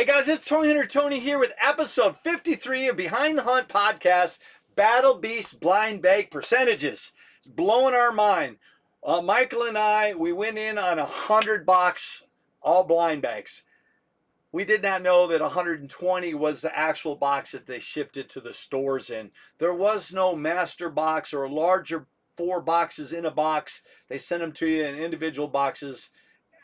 Hey guys, it's Toy Hunter Tony here with episode 53 of Behind the Hunt podcast, Battle Beast Blind Bag Percentages. It's blowing our mind. Michael and I, we went in on 100 box, all blind bags. We did not know that 120 was the actual box that they shipped it to the stores in. There was no master box or a larger 4 boxes in a box. They sent them to you in individual boxes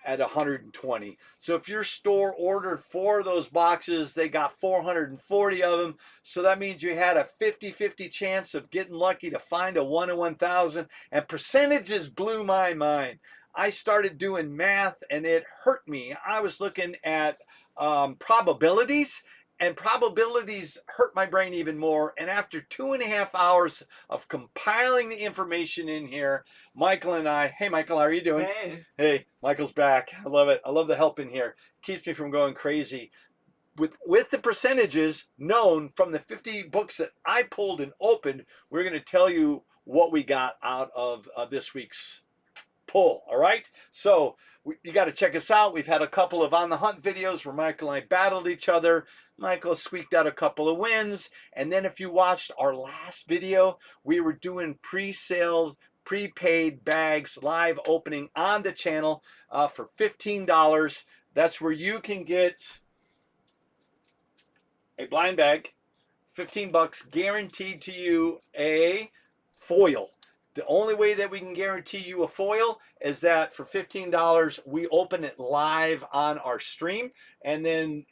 at 120. So if your store ordered 4 of those boxes, they got 440 of them. So that means you had a 50-50 chance of getting lucky to find a 1 in 1,000. And percentages blew my mind. I started doing math and it hurt me. I was looking at probabilities, and probabilities hurt my brain even more. And after 2.5 hours of compiling the information in here, Michael and I, hey Michael, how are you doing? Hey, Michael's back. I love it. I love the help in here. Keeps me from going crazy. With the percentages known from the 50 books that I pulled and opened, we're going to tell you what we got out of this week's pull. All right, so you got to check us out. We've had a couple of on the hunt videos where Michael and I battled each other. Michael squeaked out a couple of wins, and then if you watched our last video, we were doing pre-sales prepaid bags live opening on the channel for $15. That's where you can get a blind bag, 15 bucks, guaranteed to you a foil. The only way that we can guarantee you a foil is that for $15, we open it live on our stream. And then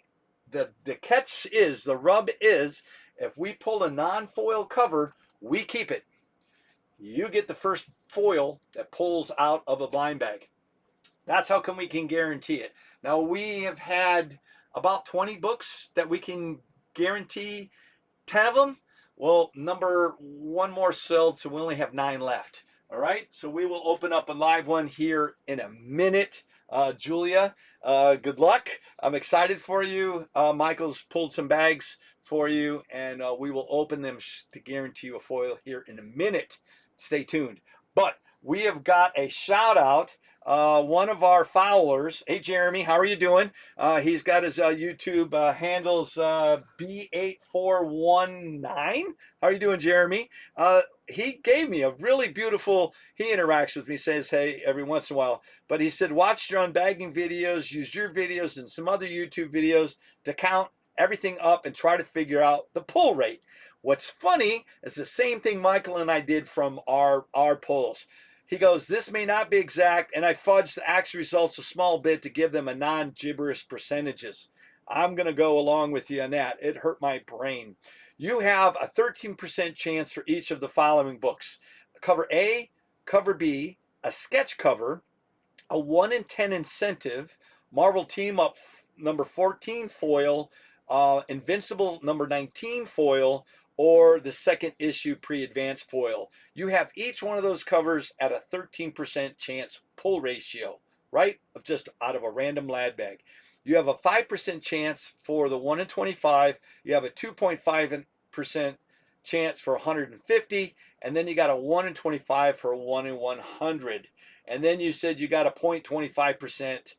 the catch is, the rub is, if we pull a non-foil cover, we keep it. You get the first foil that pulls out of a blind bag. That's how come we can guarantee it. Now, we have had about 20 books that we can guarantee 10 of them. Well, number one more sold, so we only have 9 left. All right, so we will open up a live one here in a minute. Julia, good luck. I'm excited for you. Michael's pulled some bags for you, and we will open them to guarantee you a foil here in a minute. Stay tuned. But we have got a shout out. One of our followers, hey Jeremy, how are you doing? He's got his YouTube handles B8419. How are you doing, Jeremy? He gave me a really beautiful, he interacts with me, says hey every once in a while, but he said watch your unbagging videos, use your videos and some other YouTube videos to count everything up and try to figure out the pull rate. What's funny is the same thing Michael and I did from our pulls. He goes, this may not be exact, and I fudged the actual results a small bit to give them a non-gibberish percentages. I'm going to go along with you on that. It hurt my brain. You have a 13% chance for each of the following books. Cover A, cover B, a sketch cover, a 1 in 10 incentive, Marvel Team Up number 14 foil, Invincible number 19 foil, or the second issue pre-advanced foil. You have each one of those covers at a 13% chance pull ratio, right? Of just out of a random lad bag. You have a 5% chance for the 1 in 25. You have a 2.5% chance for 150. And then you got a 1 in 25 for a 1 in 100. And then you said you got a 0.25%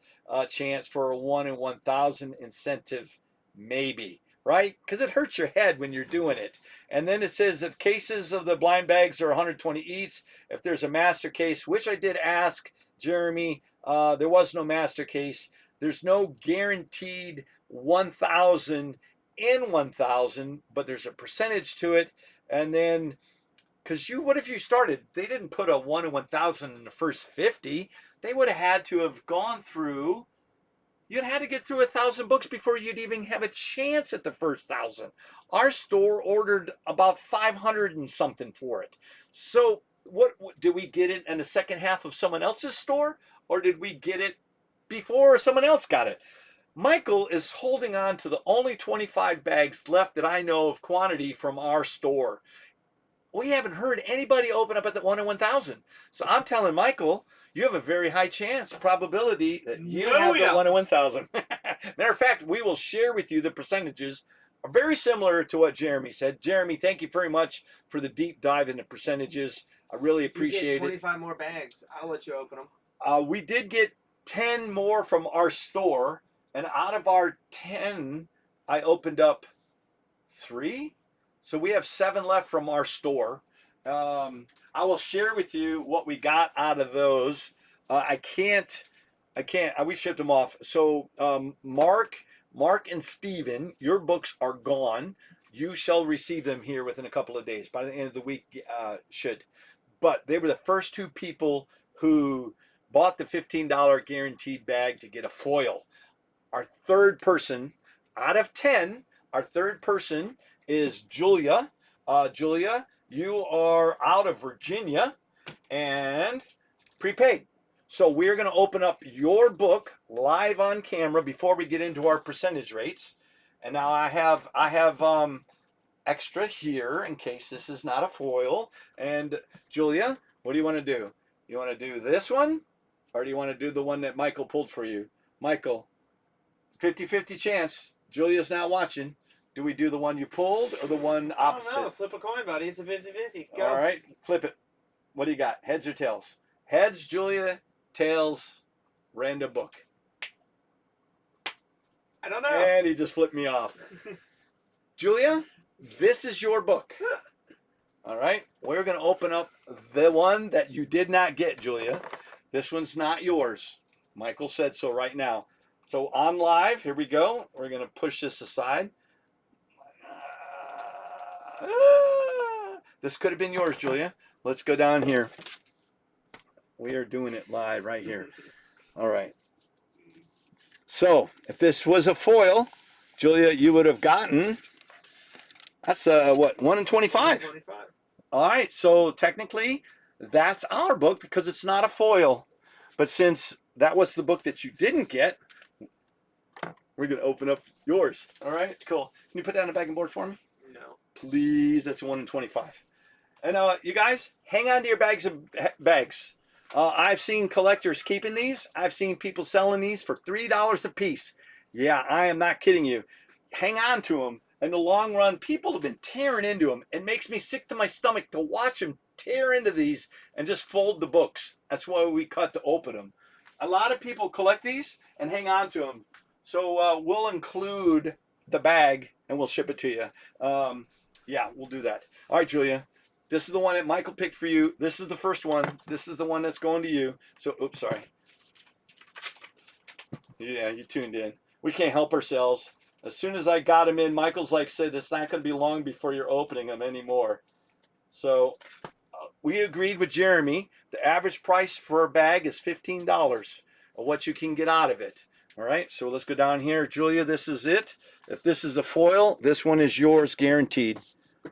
chance for a 1 in 1,000 incentive, maybe. Right? Because it hurts your head when you're doing it. And then it says if cases of the blind bags are 120 each, if there's a master case, which I did ask Jeremy, there was no master case. There's no guaranteed 1,000 in 1,000, but there's a percentage to it. And then, because what if you started, they didn't put a 1 in 1,000 in the first 50. They would have had to have gone through, you'd had to get through 1,000 books before you'd even have a chance at the first 1,000. Our store ordered about 500 and something for it. So what did we get it in the second half of someone else's store, or did we get it before someone else got it? Michael is holding on to the only 25 bags left that I know of quantity from our store. We haven't heard anybody open up at the 1 in 1,000. So I'm telling Michael, you have a very high chance, probability that you have the 1 in 1,000. Matter of fact, we will share with you the percentages, are very similar to what Jeremy said. Jeremy, thank you very much for the deep dive into percentages. I really appreciate it. 25 more bags. I'll let you open them. We did get 10 more from our store, And out of our 10, I opened up 3. So we have 7 left from our store. I will share with you what we got out of those. I can't. We shipped them off. So Mark and Steven, your books are gone. You shall receive them here within a couple of days. By the end of the week, should. But they were the first 2 people who bought the $15 guaranteed bag to get a foil. Our third person out of 10, our third person is Julia. Julia, you are out of Virginia and prepaid. So we're going to open up your book live on camera before we get into our percentage rates. And now I have extra here in case this is not a foil. And Julia, what do you want to do? You want to do this one, or do you want to do the one that Michael pulled for you? Michael, 50-50 chance. Julia's not watching. Do we do the one you pulled or the one opposite? Oh no, flip a coin, buddy. It's a 50-50. Go. All right, flip it. What do you got? Heads or tails? Heads, Julia. Tails, random book. I don't know. And he just flipped me off. Julia, this is your book. All right, we're going to open up the one that you did not get, Julia. This one's not yours. Michael said so right now. So on live, here we go. We're going to push this aside. This could have been yours, Julia. Let's go down here. We are doing it live right here. All right. So if this was a foil, Julia, you would have gotten, that's what, 1 in 25? 25. All right. So technically, that's our book because it's not a foil. But since that was the book that you didn't get, we're going to open up yours. All right. Cool. Can you put that on the back and board for me? No. Please. That's 1 in 25. And you guys, hang on to your bags. I've seen collectors keeping these. I've seen people selling these for $3 a piece. Yeah, I am not kidding you. Hang on to them. In the long run, people have been tearing into them. It makes me sick to my stomach to watch them tear into these and just fold the books. That's why we cut to open them. A lot of people collect these and hang on to them. So we'll include the bag and we'll ship it to you. Yeah, we'll do that. All right, Julia. This is the one that Michael picked for you. This is the first one. This is the one that's going to you. So, oops, sorry. Yeah, you tuned in. We can't help ourselves. As soon as I got him in, Michael's like said, it's not going to be long before you're opening them anymore. So, we agreed with Jeremy. The average price for a bag is $15 of what you can get out of it. All right, so let's go down here. Julia, this is it. If this is a foil, this one is yours guaranteed.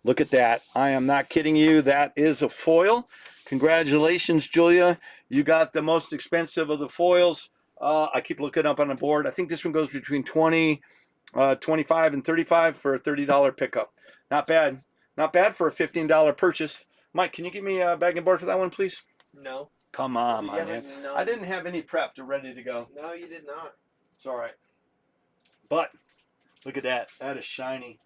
Look at that. I am not kidding you. That is a foil. Congratulations, Julia. You got the most expensive of the foils. I keep looking up on the board. I think this one goes between 20, 25, and 35 for a $30 pickup. Not bad. Not bad for a $15 purchase. Mike, can you give me a bag and board for that one, please? No. Come on, my man. No. I didn't have any prepped or ready to go. No, you did not. It's all right. But look at that. That is shiny.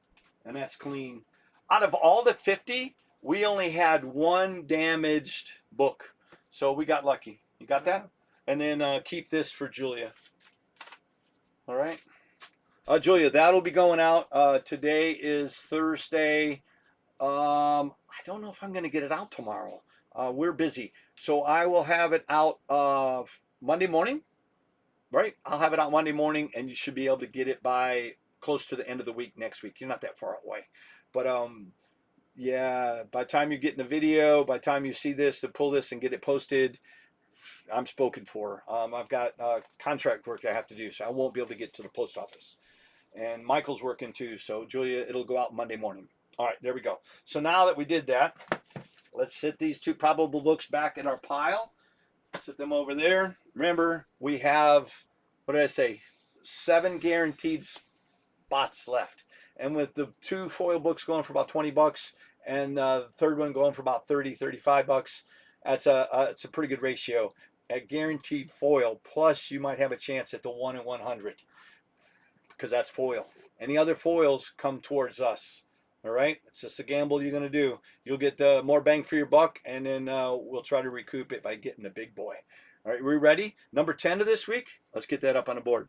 And that's clean. Out of all the 50, we only had 1 damaged book. So we got lucky. You got that? And then keep this for Julia. All right. Julia, that'll be going out. Today is Thursday. I don't know if I'm going to get it out tomorrow. We're busy. So I will have it out Monday morning. Right? I'll have it out Monday morning, and you should be able to get it by close to the end of the week next week. You're not that far away. But yeah, by the time you get in the video, by the time you see this to pull this and get it posted, I'm spoken for. I've got contract work I have to do, so I won't be able to get to the post office. And Michael's working too, so Julia, it'll go out Monday morning. All right, there we go. So now that we did that, let's sit these 2 probable books back in our pile. Sit them over there. Remember, we have, what did I say, 7 guaranteed spots left. And with the 2 foil books going for about $20 and the third one going for about $35, it's a pretty good ratio. A guaranteed foil, plus you might have a chance at the 1 in 100 because that's foil. Any other foils come towards us. All right, it's just a gamble you're going to do. You'll get more bang for your buck, and then we'll try to recoup it by getting the big boy. All right, we ready? Number 10 of this week. Let's get that up on the board.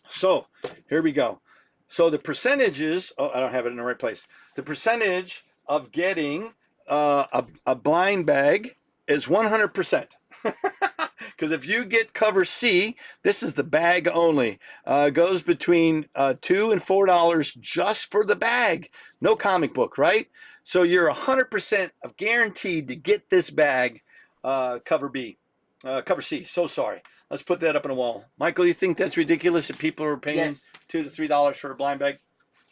So here we go. So the percentages, oh, I don't have it in the right place. The percentage of getting a blind bag is 100%. Because if you get cover C, this is the bag only. Goes between $2 and $4 just for the bag. No comic book, right? So you're 100% of guaranteed to get this bag, cover B, cover C. So sorry. Let's put that up on a wall. Michael, you think that's ridiculous that people are paying Yes. $2 to $3 for a blind bag?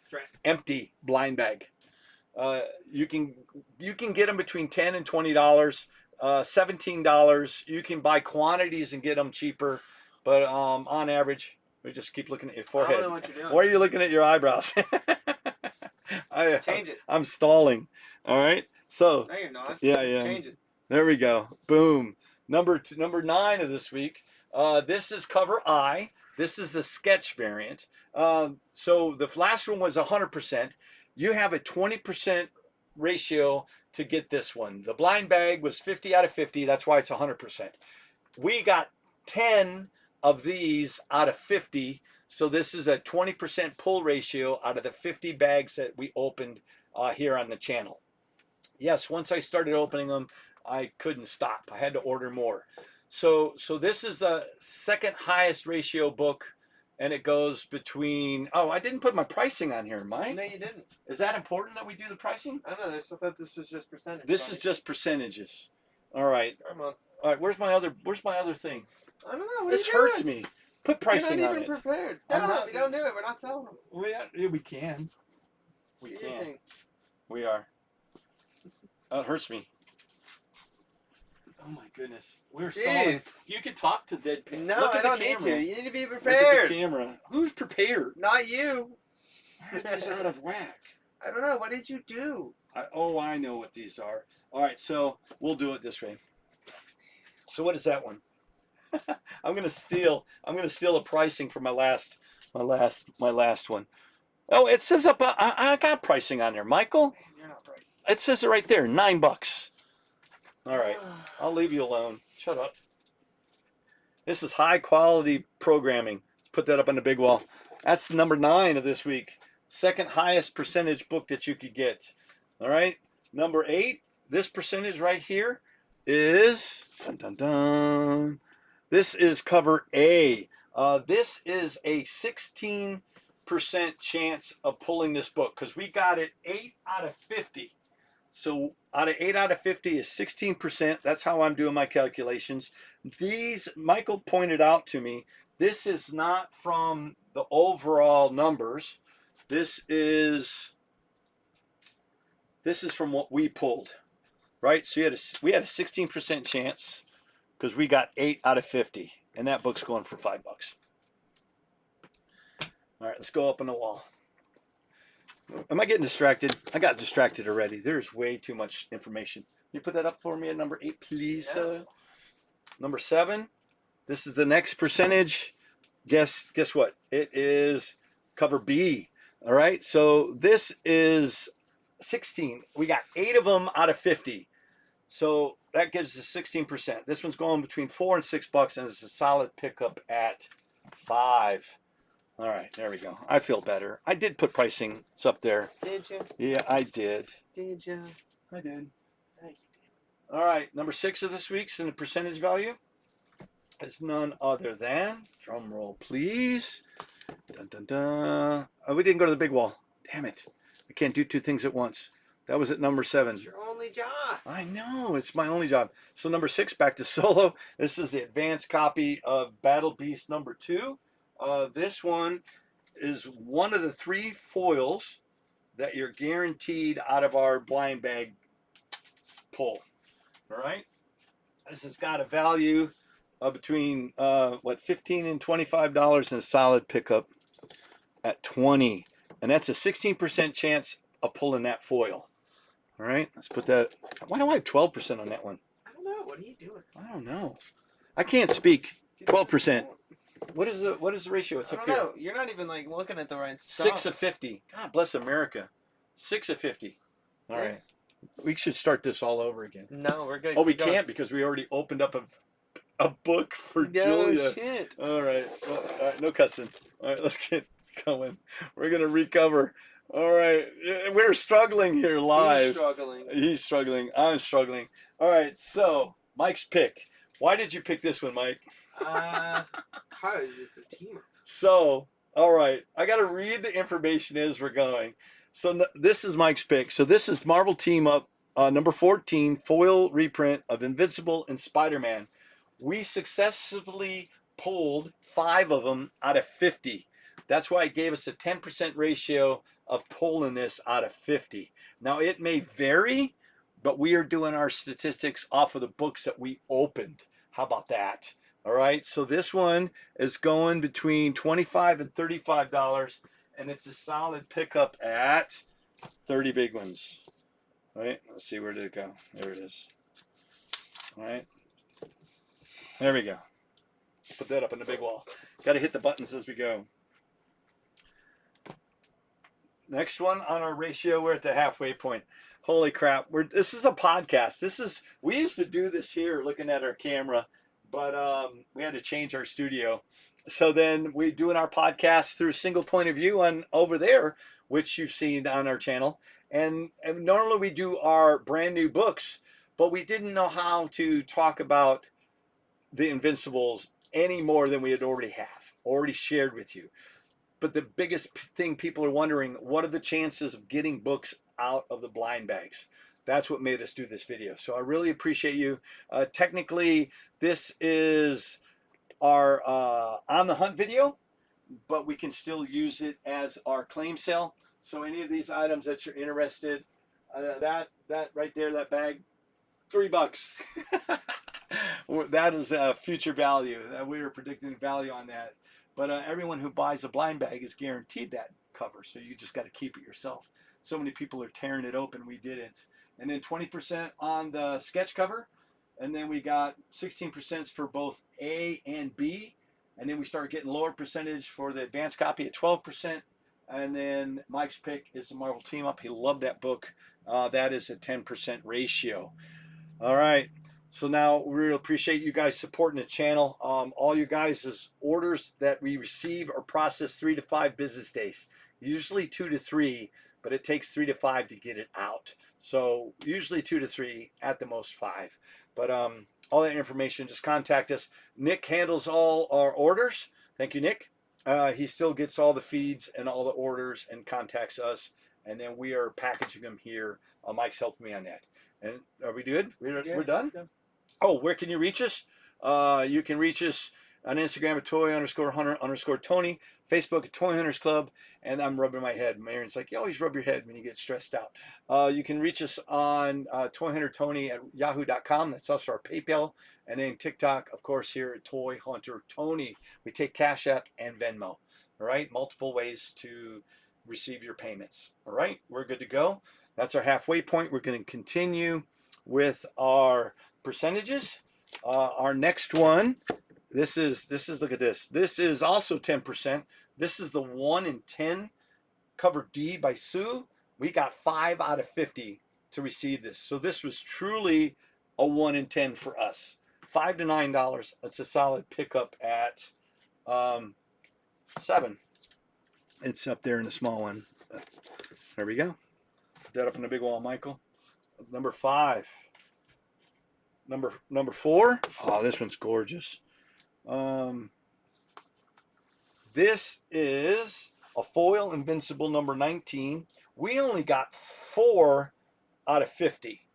Stress. Empty blind bag. You can get them between $10 and $20, $17. You can buy quantities and get them cheaper, but on average, we just keep looking at your I forehead. don't know what you're doing. Why are you looking at your eyebrows? Change it. I'm stalling. All right. So No, you're not. yeah, yeah. Change it. There we go. Boom. Number 9 of this week. This is cover I. This is the sketch variant. So the last one was 100%. You have a 20% ratio to get this one. The blind bag was 50 out of 50. That's why it's 100%. We got 10 of these out of 50. So this is a 20% pull ratio out of the 50 bags that we opened here on the channel. Yes, once I started opening them, I couldn't stop. I had to order more. So this is the second highest ratio book, and it goes between. Oh, I didn't put my pricing on here, Mike. No, you didn't. Is that important that we do the pricing? I don't know. I still thought this was just percentage. This is just percentages. All right. Come on. All right. Where's my other thing? I don't know. What This are you hurts doing? me. Put pricing You're on not it. even prepared. I'm No, not- we don't do it. We're not selling them. We can. We Do your can. thing. We are. Oh, it hurts me. Oh my goodness. We're Dude. stalling. You can talk to deadpan. No, Look I at the don't need camera. to. You need to be Look at prepared. the camera. Who's prepared? Not you. This is out of whack. I don't know. What did you do? I know what these are. All right, so we'll do it this way. So what is that one? I'm gonna steal a pricing from my last one. Oh, it says up. I got pricing on there, Michael. Man, you're not bright. It says it right there, $9. All right, I'll leave you alone. Shut up. This is high quality programming. Let's put that up on the big wall. That's number 9 of this week. Second highest percentage book that you could get. All right. Number 8, this percentage right here is, dun, dun, dun. This is cover A. This is a 16% chance of pulling this book because we got it 8 out of 50. So out of 8 out of 50 is 16%. That's how I'm doing my calculations. These, Michael pointed out to me, this is not from the overall numbers. This is from what we pulled, right? So we had a 16% chance because we got 8 out of 50, and that book's going for $5. All right, let's go up on the wall. Am I getting distracted? I got distracted already. There's way too much information. Can you put that up for me at number 8, please? Yeah. Number 7. This is the next percentage. Guess what? It is cover B. All right. So this is 16. We got 8 of them out of 50. So that gives us 16%. This one's going between $4 and $6, and it's a solid pickup at $5. All right, there we go. I feel better. I did put pricing. It's up there. Did you? Yeah, I did. Did you? I did. No, you didn't. All right, number 6 of this week's in the percentage value is none other than, drum roll please. Dun, dun, dun. Oh, we didn't go to the big wall. Damn it. I can't do 2 things at once. That was at number 7. It's your only job. I know, it's my only job. So number 6, back to solo. This is the advanced copy of Battle Beast number 2. This one is one of the 3 foils that you're guaranteed out of our blind bag pull. All right. This has got a value of between $15 and $25, and a solid pickup at 20, and that's a 16% chance of pulling that foil. All right, let's put that. Why do I have 12% on that one? I don't know. What are you doing? I don't know. I can't speak. 12%. What is the ratio? It's I up don't here. know. You're not even like looking at the right stuff. 6 of 50. God bless America. 6 of 50. All right. We should start this all over again. No, we're good. Oh, we Keep going. can't because we already opened up a book for No Julia. shit. All right. Well, no cussing. All right, let's get going. We're gonna recover. All right, we're struggling here He's live. struggling. He's struggling. I'm struggling. All right, so Mike's pick. Why did you pick this one, Mike? Cause it's a team up. So, all right, I got to read the information as we're going. So this is Mike's pick. So this is Marvel Team Up number 14 foil reprint of Invincible and Spider-Man. We successfully pulled 5 of them out of 50. That's why it gave us a 10% ratio of pulling this out of 50. Now it may vary, but we are doing our statistics off of the books that we opened. How about that? All right, so this one is going between $25 and $35, and it's a solid pickup at 30 big ones. All right, let's see, where did it go? There it is. All right, there we go. Put that up on the big wall. Got to hit the buttons as we go. Next one on our ratio, we're at the halfway point. Holy crap! This is a podcast. We used to do this here, looking at our camera, but we had to change our studio. So then we doing our podcast through single point of view on over there, which you've seen on our channel. And normally we do our brand new books, but we didn't know how to talk about the Invincibles any more than we had already shared with you. But the biggest thing people are wondering, what are the chances of getting books out of the blind bags? That's what made us do this video. So I really appreciate you. Technically, this is our on the hunt video, but we can still use it as our claim sale. So any of these items that you're interested, that right there, that bag, $3. That is future value. We were predicting value on that. But everyone who buys a blind bag is guaranteed that cover. So you just got to keep it yourself. So many people are tearing it open. We didn't. And then 20% on the sketch cover. And then we got 16% for both A and B. And then we started getting lower percentage for the advanced copy at 12%. And then Mike's pick is the Marvel Team Up. He loved that book. That is a 10% ratio. All right. So now we really appreciate you guys supporting the channel. All you guys' orders that we receive are processed 3 to 5 business days. Usually 2 to 3, but it takes 3 to 5 to get it out. So usually 2 to 3, at the most 5. But all that information, just contact us. Nick handles all our orders. Thank you, Nick. He still gets all the feeds and all the orders and contacts us. And then we are packaging them here. Mike's helping me on that. And are we good? We're done? Oh, where can you reach us? You can reach us on Instagram at toy_hunter_Tony, Facebook at Toy Hunters Club, and I'm rubbing my head. Marion's like, you always rub your head when you get stressed out. You can reach us on toyhuntertony at yahoo.com. That's also our PayPal. And then TikTok, of course, here at Toy Hunter Tony. We take Cash App and Venmo. All right, multiple ways to receive your payments. All right, we're good to go. That's our halfway point. We're going to continue with our percentages. Our next one, this is look at this. This is also 10%. This is the 1 in 10 cover D by Sue. We got 5 out of 50 to receive this. So this was truly a 1 in 10 for us. $5 to $9. It's a solid pickup at 7. It's up there in the small one. There we go. Put that up on the big wall, Michael. Number 5. Number 4. Oh, this one's gorgeous. This is a foil Invincible number 19. We only got 4 out of 50.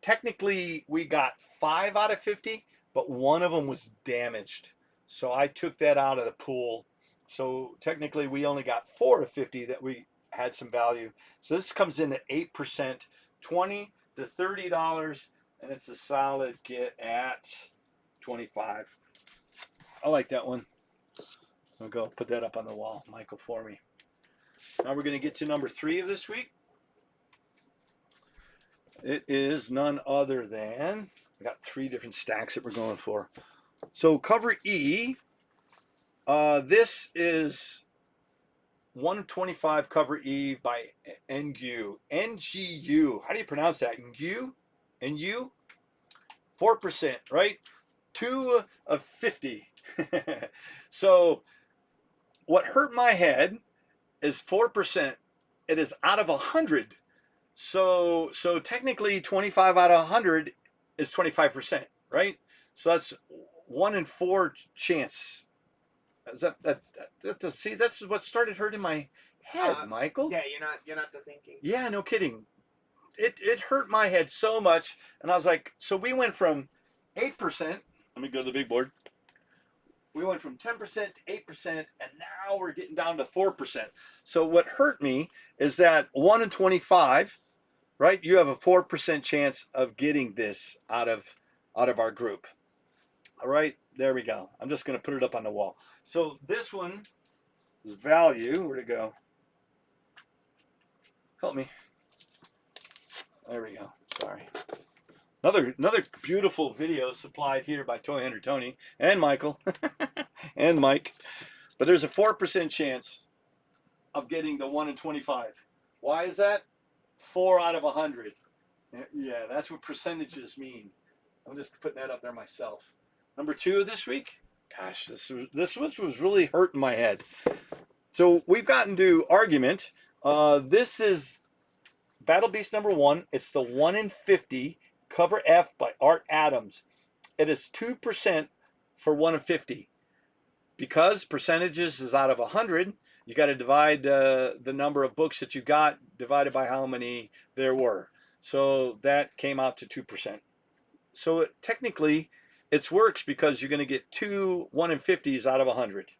Technically, we got 5 out of 50, but one of them was damaged. So I took that out of the pool. So technically, we only got 4 of 50 that we had some value. So this comes in at 8%, $20 to $30, and it's a solid get at 25. I like that one. I'll go put that up on the wall, Michael, for me. Now we're going to get to number 3 of this week. It is none other than, I got 3 different stacks that we're going for. So cover E, this is 125 cover E by NGU. NGU, how do you pronounce that? NGU? NU? 4%, right? 2 of 50. So what hurt my head is 4%. It is out of 100. So technically 25 out of 100 is 25%, right? So that's 1 in 4 chance. Is see, that's what started hurting my head, Michael. Yeah, you're not the thinking. Yeah, no kidding. It hurt my head so much, and I was like, so we went from 8%. Let me go to the big board. We went from 10% to 8%, and now we're getting down to 4%. So what hurt me is that 1 in 25, right? You have a 4% chance of getting this out of our group. All right, there we go. I'm just going to put it up on the wall. So this one is value. Where'd it go? Help me. There we go. Sorry. Another beautiful video supplied here by Toy Hunter Tony and Michael and Mike. But there's a 4% chance of getting the 1 in 25. Why is that? 4 out of 100. Yeah, that's what percentages mean. I'm just putting that up there myself. Number 2 of this week. Gosh, this was really hurting my head. So we've gotten to argument. This is Battle Beast number 1. It's the 1 in 50 cover F by Art Adams. It is 2% for 1 in 50. Because percentages is out of 100, you got to divide the number of books that you got divided by how many there were. So that came out to 2%. So technically, it works because you're going to get 2 1 in 50s out of 100.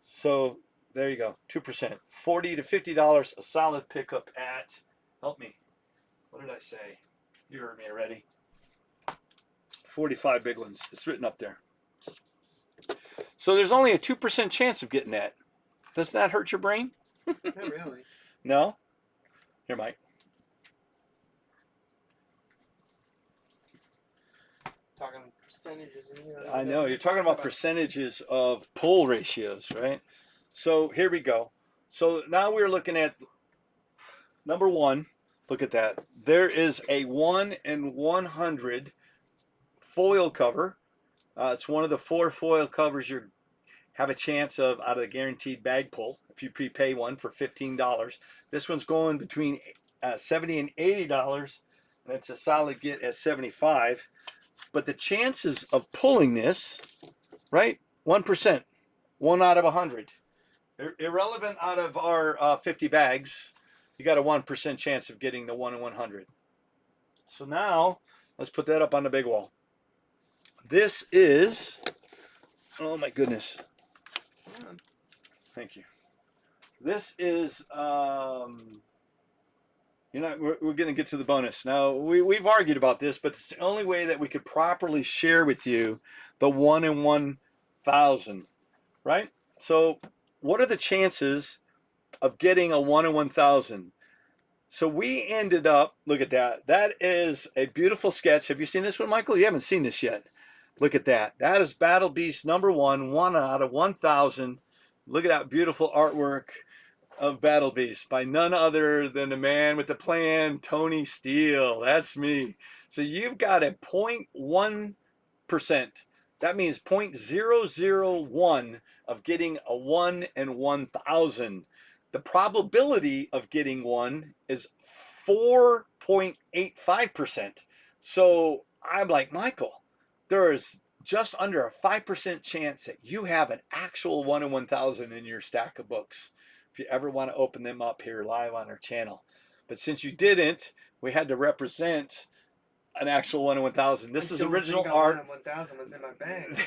So there you go, 2%. $40 to $50, a solid pickup at, help me, what did I say? You heard me already. 45 big ones. It's written up there. So there's only a 2% chance of getting that. Doesn't that hurt your brain? Not really. No? Here, Mike. Talking percentages in here. I know, you're talking about percentages of pull ratios, right? So here we go. So now we're looking at number 1. Look at that. There is a 1 in 100 foil cover. It's one of the 4 foil covers you have a chance of out of the guaranteed bag pull if you prepay one for $15. This one's going between $70 and $80, and it's a solid get at $75. But the chances of pulling this, right, 1%, 1 out of 100. Irrelevant out of our 50 bags, you got a 1% chance of getting the 1 in 100. So now, let's put that up on the big wall. This is, oh my goodness. Thank you. This is, we're going to get to the bonus. Now, we've argued about this, but it's the only way that we could properly share with you the 1 in 1,000, right? So what are the chances of getting a 1 in 1,000? So we ended up, look at that. That is a beautiful sketch. Have you seen this one, Michael? You haven't seen this yet. Look at that. That is Battle Beast number 1, 1 out of 1,000. Look at that beautiful artwork of Battle Beast by none other than the man with the plan, Tony Steele. That's me. So you've got a 0.1%. That means 0.001 of getting a 1 in 1,000. The probability of getting one is 4.85%. So I'm like, Michael, there is just under a 5% chance that you have an actual 1 in 1,000 in your stack of books if you ever want to open them up here live on our channel. But since you didn't, we had to represent an actual 1 in 1,000. This is original art. 1 in 1,000 was in my bag.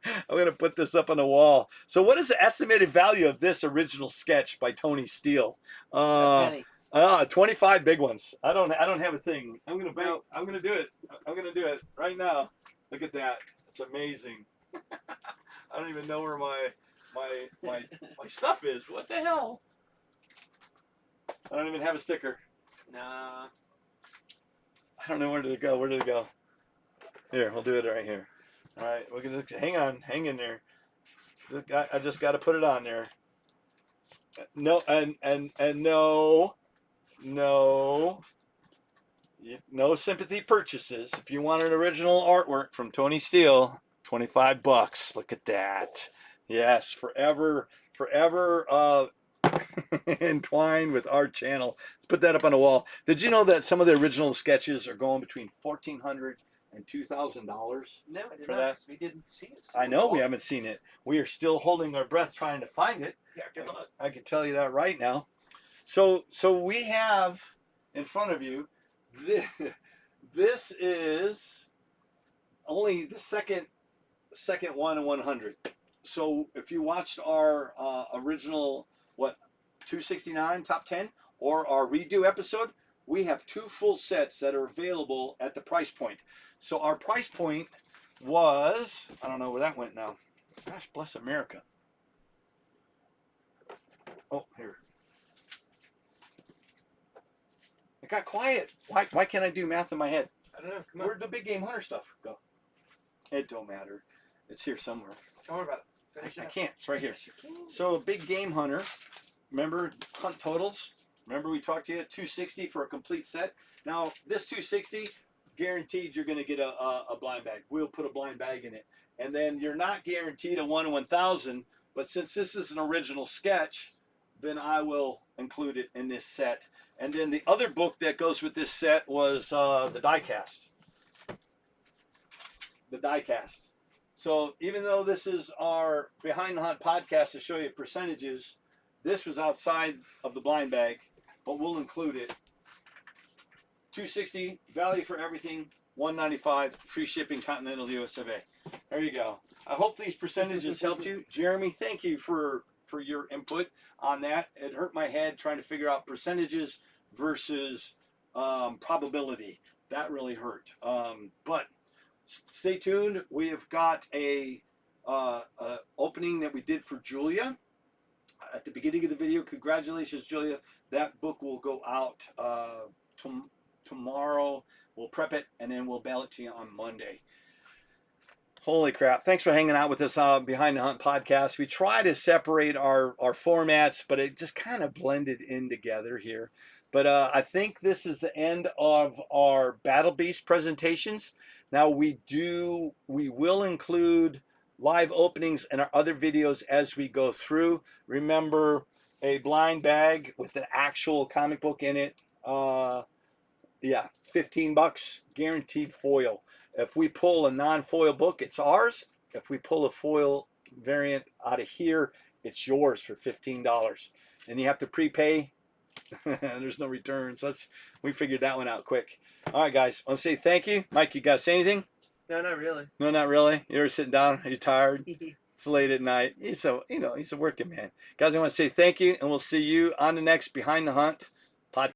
I'm going to put this up on the wall. So what is the estimated value of this original sketch by Tony Steele? A penny. 25 big ones. I don't have a thing. I'm going to do it. I'm going to do it right now. Look at that. It's amazing. I don't even know where my stuff is. What the hell? I don't even have a sticker. Nah. I don't know where did it go. Where did it go? Here, we'll do it right here. All right, we're gonna hang in there. I just got to put it on there. No, and no sympathy purchases. If you want an original artwork from Tony Steele, $25. Look at that. Yes, forever, forever entwined with our channel. Let's put that up on the wall. Did you know that some of the original sketches are going between $1,400 and $2,000 No, I did for not. that? 'Cause we didn't see it. I know we haven't seen it. We are still holding our breath trying to find it. Yeah, good luck. I can tell you that right now. So we have in front of you, this, this is only the second one in 100. So if you watched our original, what, 269 top 10 or our redo episode, we have 2 full sets that are available at the price point. So our price point was, I don't know where that went now. Gosh bless America. Oh, here. It got quiet. Why can't I do math in my head? I don't know. Come on. Where'd the big game hunter stuff go? It don't matter. It's here somewhere. Don't worry about it. Finish I it up. can't. It's right here. Yes, you can. So a big game hunter. Remember hunt totals? Remember we talked to you, 260 for a complete set. Now this 260, guaranteed you're going to get a blind bag. We'll put a blind bag in it, and then you're not guaranteed a 1 in 1,000. But since this is an original sketch, then I will include it in this set. And then the other book that goes with this set was the diecast. The diecast. So even though this is our Behind the Hunt podcast to show you percentages, this was outside of the blind bag, but we'll include it. 260 value for everything, 195 free shipping, continental US of A. There you go. I hope these percentages helped you. Jeremy, thank you for your input on that. It hurt my head trying to figure out percentages versus probability. That really hurt. But stay tuned. We have got a opening that we did for Julia at the beginning of the video. Congratulations, Julia. That book will go out tomorrow. We'll prep it and then we'll mail it to you on Monday. Holy crap. Thanks for hanging out with us Behind the Hunt podcast. We try to separate our formats, but it just kind of blended in together here. But I think this is the end of our Battle Beast presentations. Now we will include live openings in our other videos as we go through. Remember, a blind bag with an actual comic book in it. Yeah, $15 guaranteed foil. If we pull a non-foil book, it's ours. If we pull a foil variant out of here, it's yours for $15. And you have to prepay. There's no returns. We figured that one out quick. All right, guys. I want to say thank you. Mike, you got to say anything? No, not really. No, not really. You're sitting down. Are you tired? It's late at night. He's a working man. Guys, I want to say thank you, and we'll see you on the next Behind the Hunt podcast.